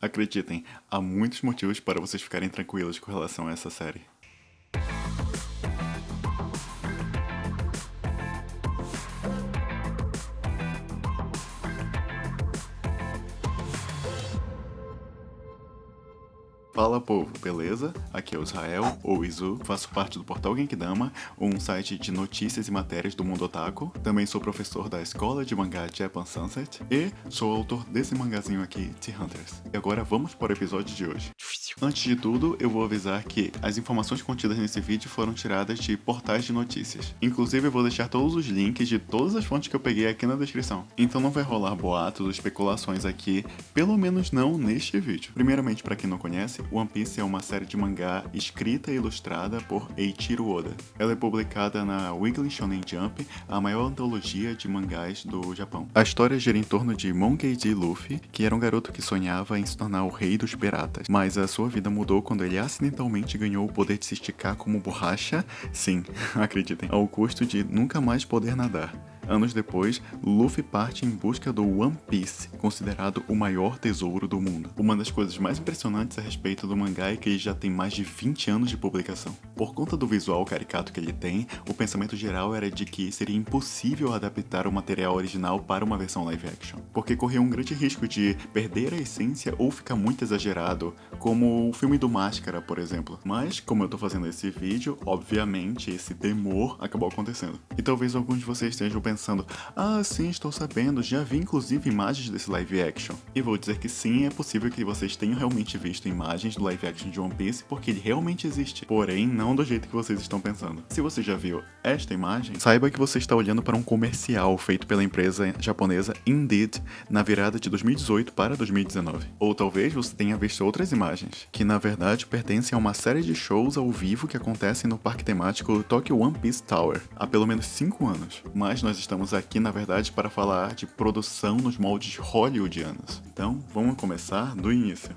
Acreditem, há muitos motivos para vocês ficarem tranquilos com relação a essa série. Fala povo, beleza? Aqui é o Israel, ou Izu, faço parte do Portal Genkidama, um site de notícias e matérias do mundo otaku. Também sou professor da escola de mangá Japan Sunset e sou autor desse mangazinho aqui, T-Hunters. E agora vamos para o episódio de hoje. Antes de tudo, eu vou avisar que as informações contidas nesse vídeo foram tiradas de portais de notícias. Inclusive, eu vou deixar todos os links de todas as fontes que eu peguei aqui na descrição. Então não vai rolar boatos ou especulações aqui, pelo menos não neste vídeo. Primeiramente, para quem não conhece, One Piece é uma série de mangá escrita e ilustrada por Eiichiro Oda. Ela é publicada na Weekly Shonen Jump, a maior antologia de mangás do Japão. A história gira em torno de Monkey D. Luffy, que era um garoto que sonhava em se tornar o rei dos piratas, mas a sua vida mudou quando ele acidentalmente ganhou o poder de se esticar como borracha, sim, acreditem, ao custo de nunca mais poder nadar. Anos depois, Luffy parte em busca do One Piece, considerado o maior tesouro do mundo. Uma das coisas mais impressionantes a respeito do mangá é que ele já tem mais de 20 anos de publicação. Por conta do visual caricato que ele tem, o pensamento geral era de que seria impossível adaptar o material original para uma versão live action, porque corria um grande risco de perder a essência ou ficar muito exagerado, como o filme do Máscara, por exemplo. Mas, como eu tô fazendo esse vídeo, obviamente esse temor acabou acontecendo. E talvez alguns de vocês estejam pensando, sim, estou sabendo, já vi inclusive imagens desse live action. E vou dizer que sim, é possível que vocês tenham realmente visto imagens do live action de One Piece, porque ele realmente existe, porém não do jeito que vocês estão pensando. Se você já viu esta imagem, saiba que você está olhando para um comercial feito pela empresa japonesa Indeed na virada de 2018 para 2019. Ou talvez você tenha visto outras imagens, que na verdade pertencem a uma série de shows ao vivo que acontecem no parque temático Tokyo One Piece Tower há pelo menos 5 anos. Mas nós estamos aqui, na verdade, para falar de produção nos moldes hollywoodianos. Então, vamos começar do início.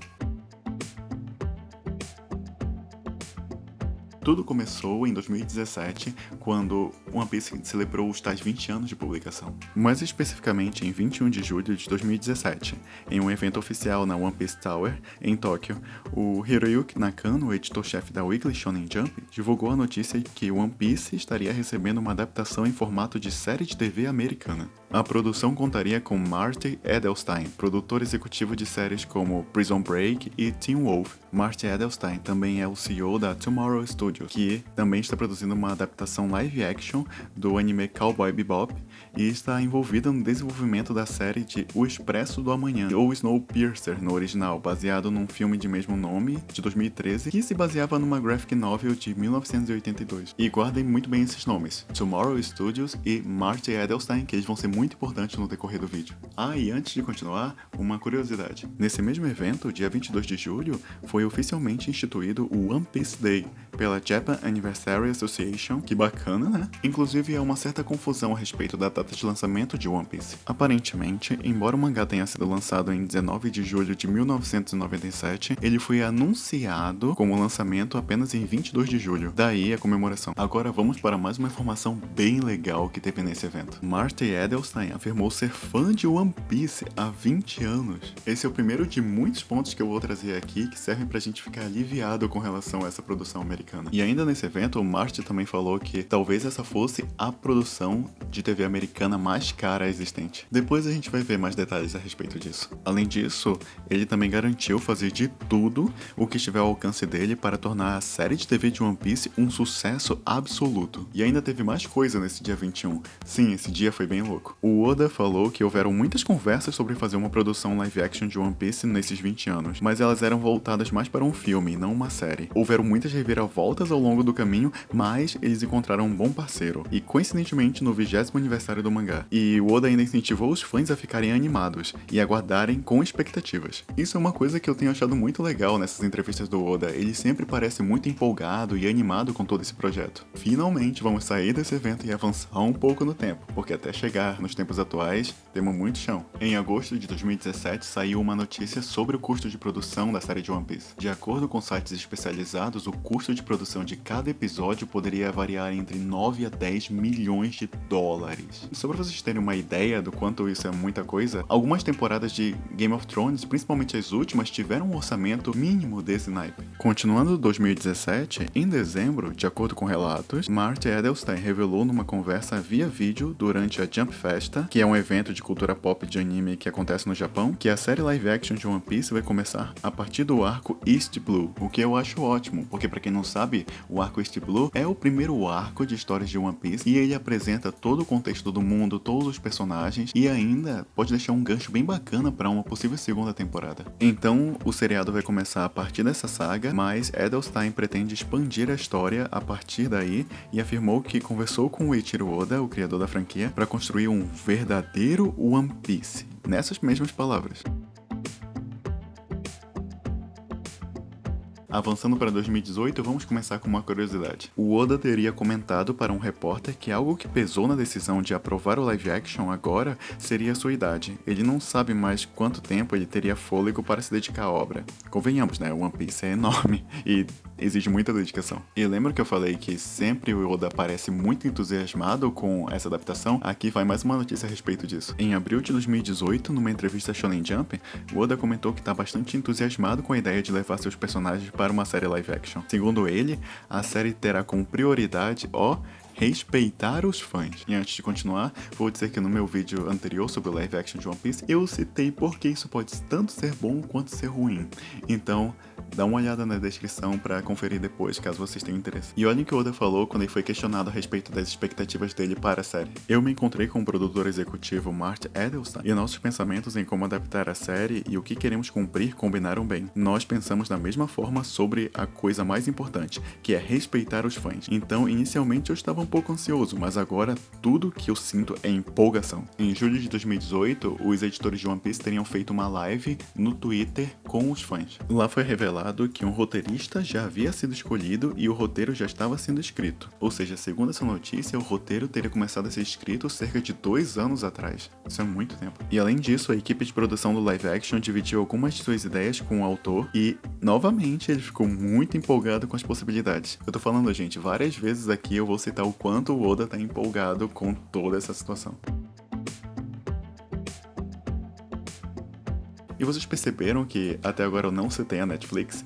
Tudo começou em 2017, quando One Piece celebrou os tais 20 anos de publicação. Mais especificamente em 21 de julho de 2017, em um evento oficial na One Piece Tower, em Tóquio, o Hiroyuki Nakano, o editor-chefe da Weekly Shonen Jump, divulgou a notícia que One Piece estaria recebendo uma adaptação em formato de série de TV americana. A produção contaria com Marty Edelstein, produtor executivo de séries como Prison Break e Teen Wolf. Marty Edelstein também é o CEO da Tomorrow Studios, que também está produzindo uma adaptação live action do anime Cowboy Bebop e está envolvida no desenvolvimento da série de O Expresso do Amanhã, ou Snowpiercer no original, baseado num filme de mesmo nome, de 2013, que se baseava numa graphic novel de 1982. E guardem muito bem esses nomes, Tomorrow Studios e Marty Edelstein, que eles vão ser muito importantes no decorrer do vídeo. E antes de continuar, uma curiosidade. Nesse mesmo evento, dia 22 de julho, foi oficialmente instituído o One Piece Day, pela Japan Anniversary Association, que bacana, né? Inclusive há uma certa confusão a respeito da data de lançamento de One Piece. Aparentemente, embora o mangá tenha sido lançado em 19 de julho de 1997, ele foi anunciado como lançamento apenas em 22 de julho, daí a comemoração. Agora vamos para mais uma informação bem legal que teve nesse evento. Marty Edelstein afirmou ser fã de One Piece há 20 anos. Esse é o primeiro de muitos pontos que eu vou trazer aqui que servem pra gente ficar aliviado com relação a essa produção americana. E ainda nesse evento, o Marty também falou que talvez essa fosse a produção de TV americana mais cara existente. Depois a gente vai ver mais detalhes a respeito disso. Além disso, ele também garantiu fazer de tudo o que estiver ao alcance dele para tornar a série de TV de One Piece um sucesso absoluto. E ainda teve mais coisa nesse dia 21. Sim, esse dia foi bem louco. O Oda falou que houveram muitas conversas sobre fazer uma produção live action de One Piece nesses 20 anos, mas elas eram voltadas mais para um filme, não uma série. Houveram muitas reviravoltas ao longo do caminho, mas eles encontraram um bom parceiro, e coincidentemente no 20º aniversário do mangá. E o Oda ainda incentivou os fãs a ficarem animados e aguardarem com expectativas. Isso é uma coisa que eu tenho achado muito legal nessas entrevistas do Oda, ele sempre parece muito empolgado e animado com todo esse projeto. Finalmente vamos sair desse evento e avançar um pouco no tempo, porque até chegar nos tempos atuais, temos muito chão. Em agosto de 2017 saiu uma notícia sobre o custo de produção da série de One Piece. De acordo com sites especializados, o custo de produção de cada episódio poderia variar entre 9 a 10 milhões de dólares. meses. Só pra vocês terem uma ideia do quanto isso é muita coisa, algumas temporadas de Game of Thrones, principalmente as últimas, tiveram um orçamento mínimo desse naipe. Continuando 2017, em dezembro, de acordo com relatos, Marty Edelstein revelou numa conversa via vídeo durante a Jump Festa, que é um evento de cultura pop de anime que acontece no Japão, que a série live action de One Piece vai começar a partir do arco East Blue, o que eu acho ótimo, porque pra quem não sabe, o arco East Blue é o primeiro arco de histórias de One Piece e ele apresenta todo o contexto do mundo, todos os personagens e ainda pode deixar um gancho bem bacana para uma possível segunda temporada. Então, o seriado vai começar a partir dessa saga, mas Edelstein pretende expandir a história a partir daí e afirmou que conversou com o Eiichiro Oda, o criador da franquia, para construir um verdadeiro One Piece. Nessas mesmas palavras. Avançando para 2018, vamos começar com uma curiosidade. O Oda teria comentado para um repórter que algo que pesou na decisão de aprovar o live action agora seria a sua idade. Ele não sabe mais quanto tempo ele teria fôlego para se dedicar à obra. Convenhamos, né? O One Piece é enorme e exige muita dedicação. E lembra que eu falei que sempre o Oda parece muito entusiasmado com essa adaptação? Aqui vai mais uma notícia a respeito disso. Em abril de 2018, numa entrevista a Shonen Jump, o Oda comentou que está bastante entusiasmado com a ideia de levar seus personagens para uma série live action. Segundo ele, a série terá como prioridade, respeitar os fãs. E antes de continuar, vou dizer que no meu vídeo anterior sobre o live action de One Piece, eu citei porque isso pode tanto ser bom quanto ser ruim. Então, dá uma olhada na descrição pra conferir depois, caso vocês tenham interesse. E olhem o que o Oda falou quando ele foi questionado a respeito das expectativas dele para a série. Eu me encontrei com o produtor executivo Marty Edelstein e nossos pensamentos em como adaptar a série e o que queremos cumprir combinaram bem. Nós pensamos da mesma forma sobre a coisa mais importante, que é respeitar os fãs. Então, inicialmente eu estava um pouco ansioso, mas agora tudo que eu sinto é empolgação. Em julho de 2018, os editores de One Piece teriam feito uma live no Twitter com os fãs. Lá foi revelado que um roteirista já havia sido escolhido e o roteiro já estava sendo escrito. Ou seja, segundo essa notícia, o roteiro teria começado a ser escrito cerca de 2 anos atrás. Isso é muito tempo. E além disso, a equipe de produção do live action dividiu algumas de suas ideias com o autor e, novamente, ele ficou muito empolgado com as possibilidades. Eu tô falando, gente, várias vezes aqui eu vou citar o quanto o Oda tá empolgado com toda essa situação. E vocês perceberam que até agora eu não citei a Netflix?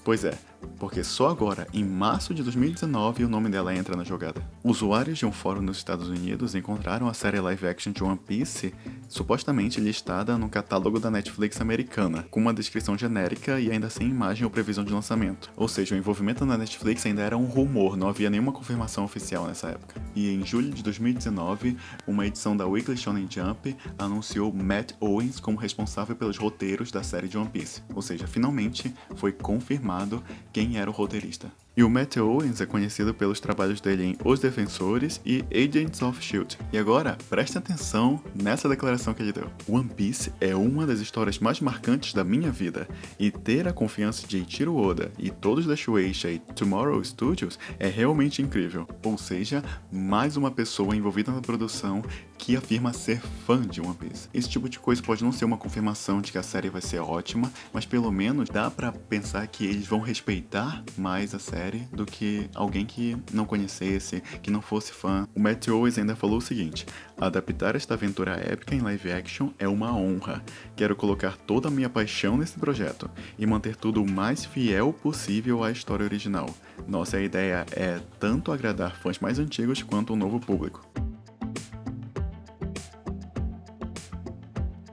Pois é, porque só agora, em março de 2019, o nome dela entra na jogada. Usuários de um fórum nos Estados Unidos encontraram a série live action de One Piece supostamente listada no catálogo da Netflix americana, com uma descrição genérica e ainda sem imagem ou previsão de lançamento. Ou seja, o envolvimento na Netflix ainda era um rumor, não havia nenhuma confirmação oficial nessa época. E em julho de 2019, uma edição da Weekly Shonen Jump anunciou Matt Owens como responsável pelos roteiros da série de One Piece. Ou seja, finalmente foi confirmado quem era o roteirista. E o Matt Owens é conhecido pelos trabalhos dele em Os Defensores e Agents of S.H.I.E.L.D. E agora, preste atenção nessa declaração que ele deu. One Piece é uma das histórias mais marcantes da minha vida, e ter a confiança de Eiichiro Oda e todos da Shueisha e Tomorrow Studios é realmente incrível. Ou seja, mais uma pessoa envolvida na produção que afirma ser fã de One Piece. Esse tipo de coisa pode não ser uma confirmação de que a série vai ser ótima, mas pelo menos dá pra pensar que eles vão respeitar mais a série do que alguém que não conhecesse, que não fosse fã. O Matt Owens ainda falou o seguinte: adaptar esta aventura épica em live action é uma honra. Quero colocar toda a minha paixão nesse projeto e manter tudo o mais fiel possível à história original. Nossa ideia é tanto agradar fãs mais antigos quanto o novo público.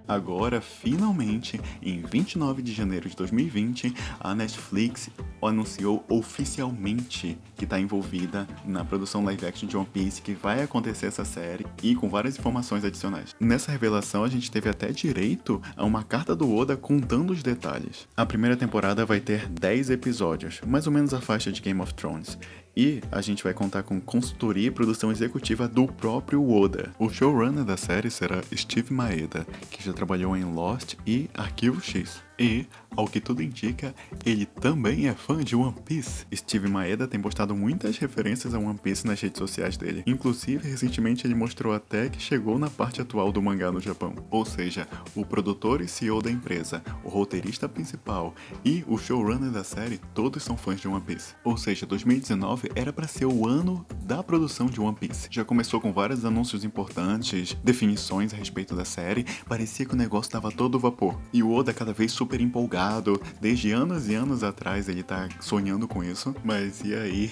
Agora, finalmente, em 29 de janeiro de 2020, a Netflix anunciou oficialmente que está envolvida na produção live action de One Piece, que vai acontecer essa série, e com várias informações adicionais. Nessa revelação, a gente teve até direito a uma carta do Oda contando os detalhes. A primeira temporada vai ter 10 episódios, mais ou menos a faixa de Game of Thrones. E a gente vai contar com consultoria e produção executiva do próprio Oda. O showrunner da série será Steve Maeda, que já trabalhou em Lost e Arquivo X. E, ao que tudo indica, ele também é fã de One Piece. Steve Maeda tem postado muitas referências a One Piece nas redes sociais dele. Inclusive, recentemente ele mostrou até que chegou na parte atual do mangá no Japão. Ou seja, o produtor e CEO da empresa, o roteirista principal e o showrunner da série, todos são fãs de One Piece. Ou seja, 2019 2019 era pra ser o ano da produção de One Piece. Já começou com vários anúncios importantes, definições a respeito da série, parecia que o negócio tava todo vapor. E o Oda cada vez super empolgado, desde anos e anos atrás ele tá sonhando com isso, mas e aí?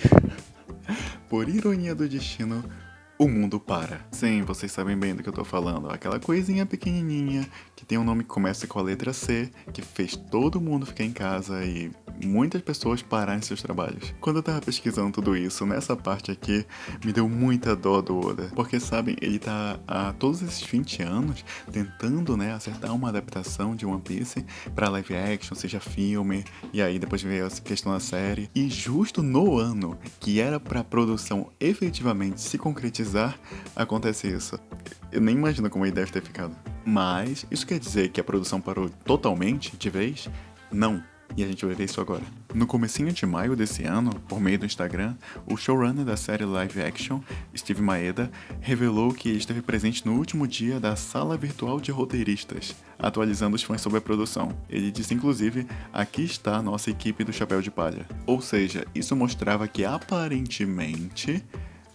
Por ironia do destino, o mundo para. Sim, vocês sabem bem do que eu tô falando. Aquela coisinha pequenininha, que tem um nome que começa com a letra C, que fez todo mundo ficar em casa e muitas pessoas pararem seus trabalhos. Quando eu tava pesquisando tudo isso, nessa parte aqui, me deu muita dó do Oda. Porque, sabem, ele tá há todos esses 20 anos tentando, né, acertar uma adaptação de One Piece pra live action, seja filme, e aí depois veio essa questão da série. E justo no ano que era pra produção efetivamente se concretizar, acontece isso. Eu nem imagino como ele deve ter ficado. Mas isso quer dizer que a produção parou totalmente, de vez? Não. E a gente vai ver isso agora. No comecinho de maio desse ano, por meio do Instagram, o showrunner da série live action, Steve Maeda, revelou que esteve presente no último dia da sala virtual de roteiristas, atualizando os fãs sobre a produção. Ele disse inclusive, aqui está a nossa equipe do Chapéu de Palha. Ou seja, isso mostrava que aparentemente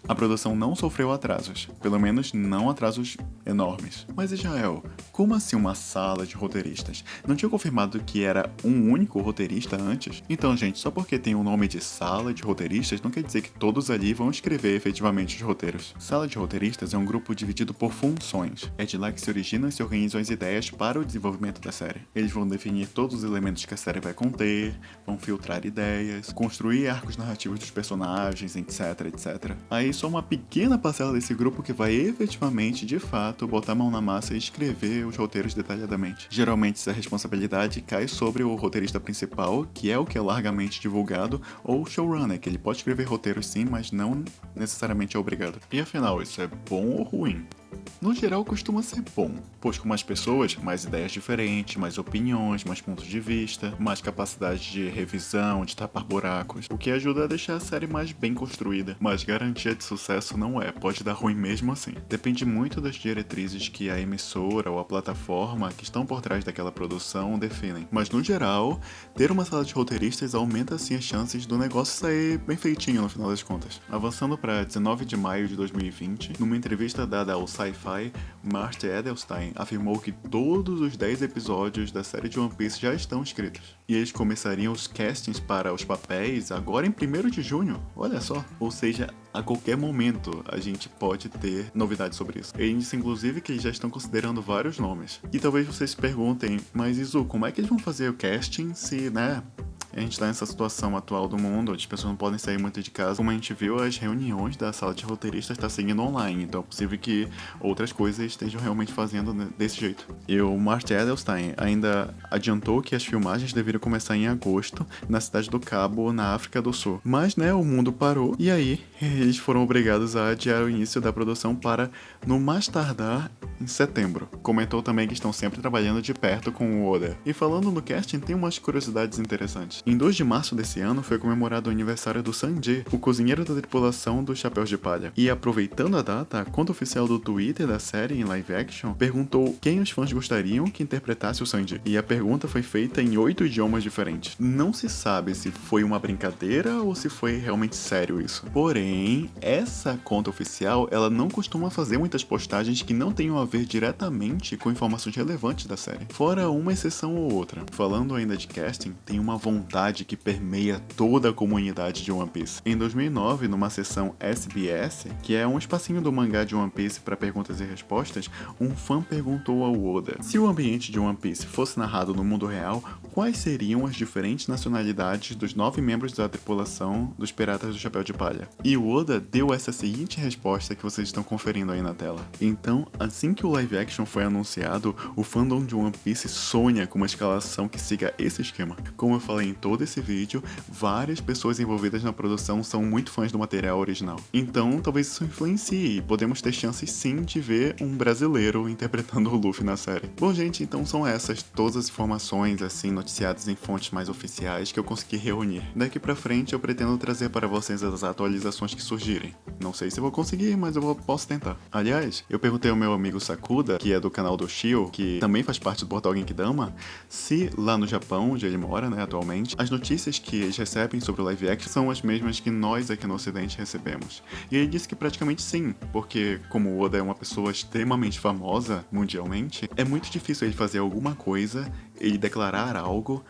a produção não sofreu atrasos, pelo menos não atrasos enormes. Mas Israel, como assim uma sala de roteiristas? Não tinha confirmado que era um único roteirista antes? Então, gente, só porque tem o nome de sala de roteiristas não quer dizer que todos ali vão escrever efetivamente os roteiros. Sala de roteiristas é um grupo dividido por funções. É de lá que se originam e se organizam as ideias para o desenvolvimento da série. Eles vão definir todos os elementos que a série vai conter, vão filtrar ideias, construir arcos narrativos dos personagens, etc, etc. Aí só uma pequena parcela desse grupo que vai efetivamente, de fato, botar a mão na massa e escrever os roteiros detalhadamente. Geralmente essa responsabilidade cai sobre o roteirista principal, que é o que é largamente divulgado, ou o showrunner, que ele pode escrever roteiros sim, mas não necessariamente é obrigado. E afinal, isso é bom ou ruim? No geral, costuma ser bom, pois com mais pessoas, mais ideias diferentes, mais opiniões, mais pontos de vista, mais capacidade de revisão, de tapar buracos, o que ajuda a deixar a série mais bem construída, mas garantia de sucesso não é, pode dar ruim mesmo assim. Depende muito das diretrizes que a emissora ou a plataforma que estão por trás daquela produção definem, mas no geral, ter uma sala de roteiristas aumenta assim as chances do negócio sair bem feitinho no final das contas. Avançando para 19 de maio de 2020, numa entrevista dada ao Sci-Fi, Marty Edelstein afirmou que todos os 10 episódios da série de One Piece já estão escritos. E eles começariam os castings para os papéis agora em 1º de junho, olha só. Ou seja, a qualquer momento a gente pode ter novidades sobre isso. Ele disse inclusive que eles já estão considerando vários nomes. E talvez vocês se perguntem, mas Izu, como é que eles vão fazer o casting se, né, a gente tá nessa situação atual do mundo, onde as pessoas não podem sair muito de casa. Como a gente viu, as reuniões da sala de roteiristas tá seguindo online, então é possível que outras coisas estejam realmente fazendo desse jeito. E o Marty Edelstein ainda adiantou que as filmagens deveriam começar em agosto, na cidade do Cabo, na África do Sul. Mas, né, o mundo parou, e aí eles foram obrigados a adiar o início da produção para, no mais tardar, em setembro. Comentou também que estão sempre trabalhando de perto com o Oda. E falando no casting, tem umas curiosidades interessantes. Em 2 de março desse ano foi comemorado o aniversário do Sanji, o cozinheiro da tripulação dos Chapéus de Palha. E aproveitando a data, a conta oficial do Twitter da série em live action perguntou quem os fãs gostariam que interpretasse o Sanji. E a pergunta foi feita em 8 idiomas diferentes. Não se sabe se foi uma brincadeira ou se foi realmente sério isso. Porém, essa conta oficial, ela não costuma fazer muitas postagens que não tenham a ver diretamente com informações relevantes da série. Fora uma exceção ou outra. Falando ainda de casting, tem uma vontade que permeia toda a comunidade de One Piece. Em 2009, numa sessão SBS, que é um espacinho do mangá de One Piece para perguntas e respostas, um fã perguntou ao Oda: se o ambiente de One Piece fosse narrado no mundo real, quais seriam as diferentes nacionalidades dos 9 membros da tripulação dos Piratas do Chapéu de Palha? E o Oda deu essa seguinte resposta que vocês estão conferindo aí na tela. Então, assim que o live action foi anunciado, o fandom de One Piece sonha com uma escalação que siga esse esquema. Como eu falei em todo esse vídeo, várias pessoas envolvidas na produção são muito fãs do material original. Então, talvez isso influencie e podemos ter chances sim de ver um brasileiro interpretando o Luffy na série. Bom, gente, então são essas todas as informações, assim, noticiados em fontes mais oficiais que eu consegui reunir. Daqui pra frente eu pretendo trazer para vocês as atualizações que surgirem. Não sei se vou conseguir, mas posso tentar. Aliás, eu perguntei ao meu amigo Sakuda, que é do canal do Shio, que também faz parte do portal Genkidama, se lá no Japão, onde ele mora, né, atualmente, as notícias que eles recebem sobre o live action são as mesmas que nós aqui no ocidente recebemos. E ele disse que praticamente sim, porque como o Oda é uma pessoa extremamente famosa mundialmente, é muito difícil ele fazer alguma coisa, ele declarar algo,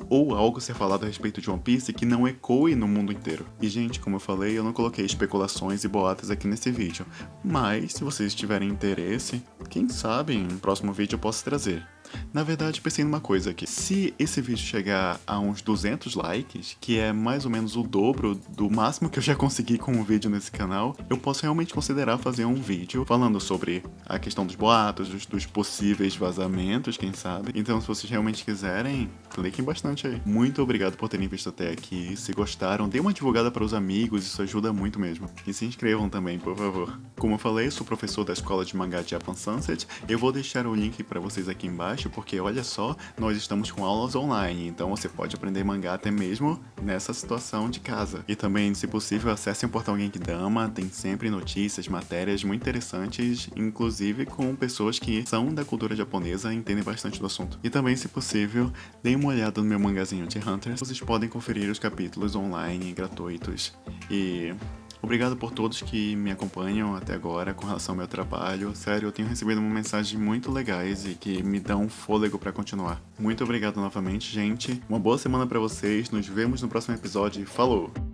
ou algo ser falado a respeito de One Piece que não ecoe no mundo inteiro. E gente, como eu falei, eu não coloquei especulações e boatos aqui nesse vídeo, mas se vocês tiverem interesse, quem sabe em um próximo vídeo eu posso trazer. Na verdade, pensei numa coisa aqui. Se esse vídeo chegar a uns 200 likes, que é mais ou menos o dobro do máximo que eu já consegui com um vídeo nesse canal, eu posso realmente considerar fazer um vídeo falando sobre a questão dos boatos, dos possíveis vazamentos, quem sabe. Então, se vocês realmente quiserem, cliquem bastante aí. Muito obrigado por terem visto até aqui. Se gostaram, dê uma divulgada para os amigos, isso ajuda muito mesmo. E se inscrevam também, por favor. Como eu falei, sou professor da Escola de Mangá de Japan Sunset. Eu vou deixar o link para vocês aqui embaixo, porque olha só, nós estamos com aulas online, então você pode aprender mangá até mesmo nessa situação de casa. E também, se possível, acesse o portal Genkidama, tem sempre notícias, matérias muito interessantes, inclusive com pessoas que são da cultura japonesa e entendem bastante do assunto. E também, se possível, deem uma olhada no meu mangazinho de Hunters, vocês podem conferir os capítulos online gratuitos. E obrigado por todos que me acompanham até agora com relação ao meu trabalho. Sério, eu tenho recebido mensagens muito legais e que me dão fôlego pra continuar. Muito obrigado novamente, gente. Uma boa semana pra vocês. Nos vemos no próximo episódio. Falou!